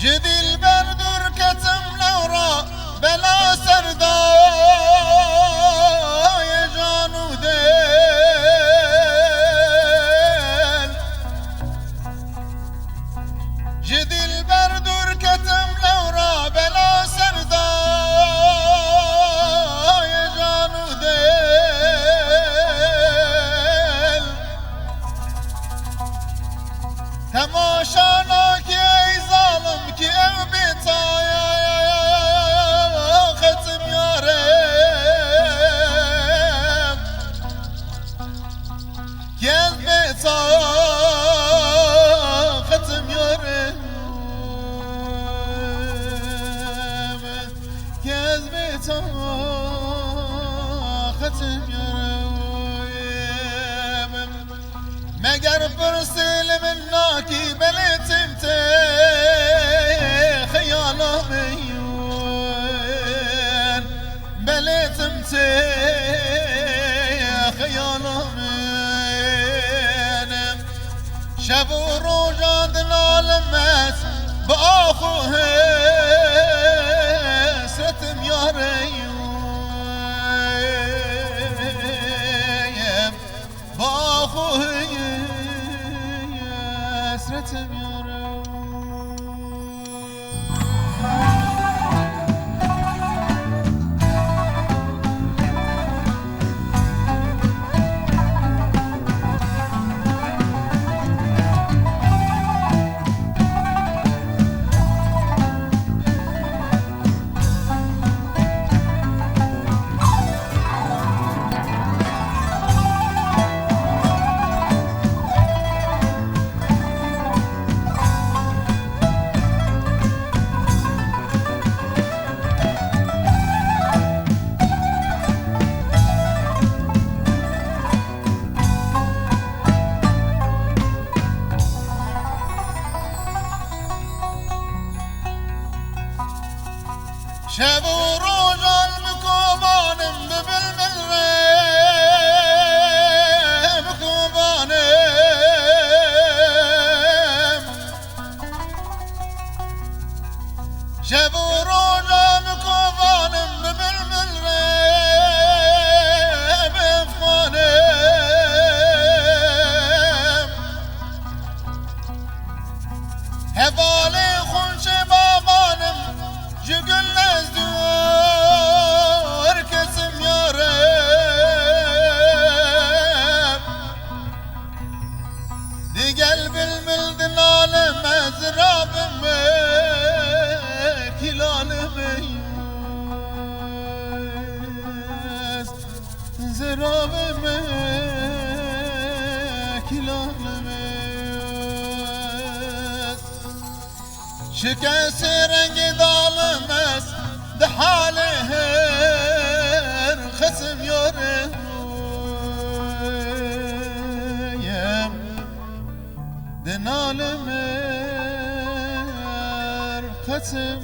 جديل بردور كتم لورا بلا سردا يا جانو ديل جديل بردور كتم لورا بلا سردا يا جانو ديل تماشاناك يا ظالم كي ام بيتايا ختم يا ريم يا بيتايا ختم يا ريم يا بيتايا ختم يا ريم مگر برسل مناكي بلت انت خياله ميون بلت انت خياله ميون شب وروجادنا لمس باخوه ستم يا ريم باخوه ستم يا شب وروج المكوبانم بالملريم مكوبانم شب وروج المكوبانم بالملريم مكوبانم هبالي خنش بابانم جقل نزدور كسم يا رب دي قلب الملد نالم ازراب كلال ميس زراب كلال ميس شكاس رنگ ظالمس ده حاله خصم يورم ده نالم خصم